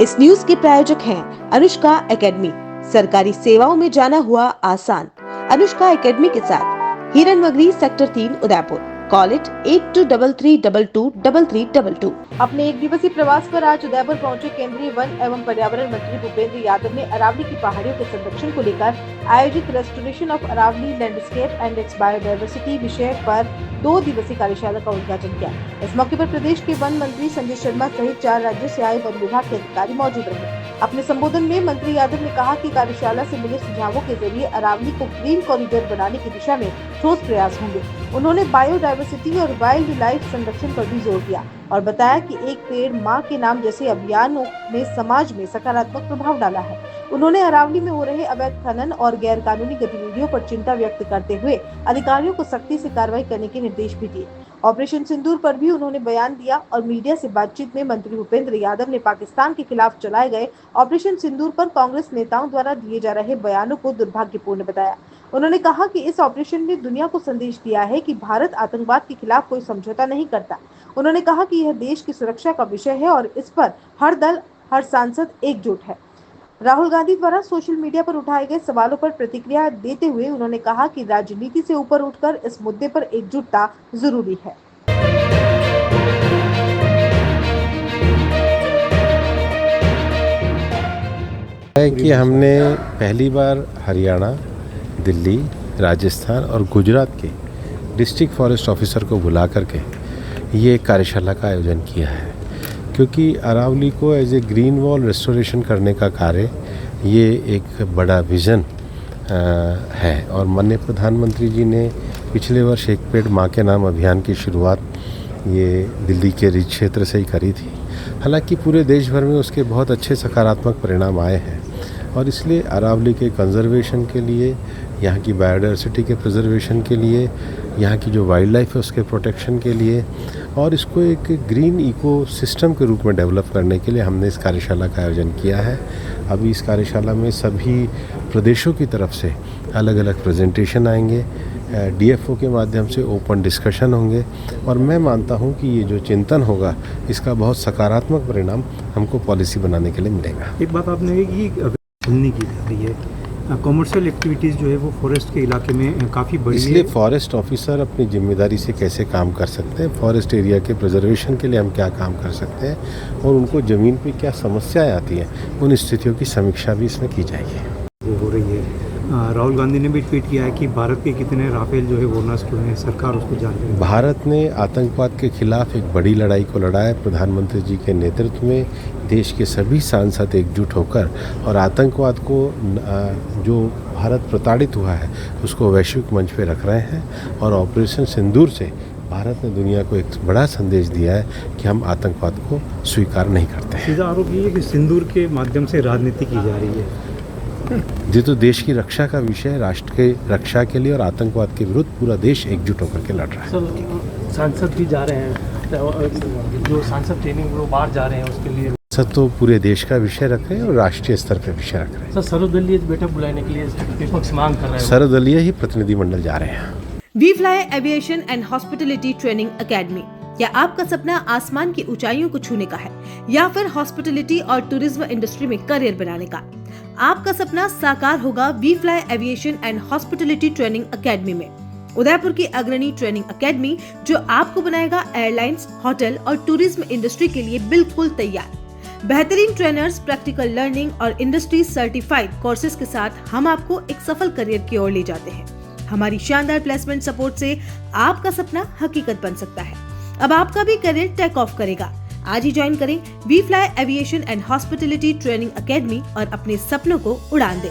इस न्यूज के प्रायोजक हैं अनुष्का एकेडमी, सरकारी सेवाओं में जाना हुआ आसान। अनुष्का एकेडमी के साथ Hiranmagri sector 3 Udaipur. Call it 8233223322। अपने एक दिवसीय प्रवास पर आज उदयपुर पहुंचे केंद्रीय वन एवं पर्यावरण मंत्री भूपेंद्र यादव ने अरावली की पहाड़ियों के संरक्षण को लेकर आयोजित restoration of Aravali landscape and its biodiversity विषय पर 2 दिवसीय कार्यशाला का उद्घाटन किया। इस मौके पर प्रदेश के वन मंत्री संजय शर्मा सहित 4 राज्यों से आए वन विभाग के अधिकारी मौजूद रहे। अपने संबोधन में मंत्री यादव ने कहा कि कार्यशाला से मिले सुझावों के जरिए अरावली को ग्रीन कॉरिडोर बनाने की दिशा में ठोस प्रयास होंगे। उन्होंने बायोडायवर्सिटी और वाइल्ड लाइफ संरक्षण पर भी जोर दिया और बताया कि एक पेड़ मां के नाम जैसे अभियानों ने समाज में सकारात्मक प्रभाव डाला है। उन्होंने अरावली में हो रहे अवैध खनन और गैर कानूनी गतिविधियों पर चिंता व्यक्त करते हुए अधिकारियों को सख्ती से कार्रवाई करने के निर्देश भी दिए। ऑपरेशन सिंदूर पर भी उन्होंने बयान दिया और मीडिया से बातचीत में मंत्री भूपेंद्र यादव ने पाकिस्तान के खिलाफ चलाए गए ऑपरेशन सिंदूर पर कांग्रेस नेताओं द्वारा दिए जा रहे बयानों को दुर्भाग्यपूर्ण बताया। उन्होंने कहा कि इस ऑपरेशन ने दुनिया को संदेश दिया है कि भारत आतंकवाद के खिलाफ कोई समझौता नहीं करता। उन्होंने कहा कि यह देश की सुरक्षा का विषय है और इस पर हर दल, हर सांसद एकजुट है। राहुल गांधी द्वारा सोशल मीडिया पर उठाए गए सवालों पर प्रतिक्रिया देते हुए उन्होंने कहा कि राजनीति से ऊपर उठकर इस मुद्दे पर एकजुटता जरूरी है। कि हमने पहली बार हरियाणा, दिल्ली, राजस्थान और गुजरात के डिस्ट्रिक्ट फॉरेस्ट ऑफिसर को बुला करके ये कार्यशाला का आयोजन किया है, क्योंकि अरावली को as a green wall restoration करने का कार्य ये एक बड़ा विज़न है। और माननीय प्रधानमंत्री जी ने पिछले वर्ष एक पेड़ माँ के नाम अभियान की शुरुआत ये दिल्ली के रिज क्षेत्र से ही करी थी। हालांकि पूरे देश भर में उसके बहुत अच्छे सकारात्मक परिणाम आए हैं और इसलिए अरावली के कंजर्वेशन के लिए, यहाँ की बायोडायवर्सिटी के प्रिजर्वेशन के लिए, यहाँ की जो वाइल्ड लाइफ है उसके प्रोटेक्शन के लिए और इसको एक ग्रीन इकोसिस्टम के रूप में डेवलप करने के लिए हमने इस कार्यशाला का आयोजन किया है। अभी इस कार्यशाला में सभी प्रदेशों की तरफ से अलग अलग प्रेजेंटेशन आएंगे, DFO के माध्यम से ओपन डिस्कशन होंगे और मैं मानता हूं कि ये जो चिंतन होगा इसका बहुत सकारात्मक परिणाम हमको पॉलिसी बनाने के लिए मिलेगा। एक बात आपने कही कि खुलने की जा रही है, कॉमर्शियल एक्टिविटीज़ जो है वो फॉरेस्ट के इलाके में काफ़ी बड़ी है, इसलिए फॉरेस्ट ऑफिसर अपनी जिम्मेदारी से कैसे काम कर सकते हैं, फॉरेस्ट एरिया के प्रिजर्वेशन के लिए हम क्या काम कर सकते हैं और उनको ज़मीन पे क्या समस्याएं आती हैं, उन स्थितियों की समीक्षा भी इसमें की जाएगी। वो हो रही है। राहुल गांधी ने भी ट्वीट किया है कि भारत के कितने राफेल जो है वो नष्ट हुए हैं, सरकार उसको जान रही है। भारत ने आतंकवाद के खिलाफ एक बड़ी लड़ाई को लड़ा है। प्रधानमंत्री जी के नेतृत्व में देश के सभी सांसद एकजुट होकर और आतंकवाद को जो भारत प्रताड़ित हुआ है उसको वैश्विक मंच पे रख रहे हैं और ऑपरेशन सिंदूर से भारत ने दुनिया को एक बड़ा संदेश दिया है कि हम आतंकवाद को स्वीकार नहीं करते हैं। सीधा आरोप ये है कि सिंदूर के माध्यम से राजनीति की जा रही है। ये तो देश की रक्षा का विषय है, राष्ट्र के रक्षा के लिए और आतंकवाद के विरुद्ध पूरा देश एकजुट होकर के लड़ रहा है। सांसद भी जा रहे हैं, जो सांसद ट्रेनिंग वो बाहर जा रहे हैं उसके लिए। सब तो पूरे देश का विषय रख रहे हैं और राष्ट्रीय स्तर पर विषय रख रहे हैं। सर, सर्वदलीय बैठक बुलाने के लिए विपक्ष मांग कर रहे हैं। सर्वदलीय ही प्रतिनिधिमंडल जा रहे हैं। We fly aviation and hospitality training academy. क्या आपका सपना आसमान की ऊंचाइयों को छूने का है या फिर हॉस्पिटलिटी और टूरिज्म इंडस्ट्री में करियर बनाने का? आपका सपना साकार होगा we fly aviation and hospitality training academy में। उदयपुर की अग्रणी ट्रेनिंग एकेडमी जो आपको बनाएगा एयरलाइंस, होटल और टूरिज्म इंडस्ट्री के लिए बिल्कुल तैयार। बेहतरीन ट्रेनर्स, प्रैक्टिकल लर्निंग और इंडस्ट्री सर्टिफाइड कोर्सेज के साथ हम आपको एक सफल करियर की ओर ले जाते हैं। हमारी शानदार प्लेसमेंट सपोर्ट से आपका सपना हकीकत बन सकता है। अब आपका भी करियर टेक ऑफ करेगा। आज ही ज्वाइन करें we fly aviation and hospitality training academy और अपने सपनों को उड़ान दें।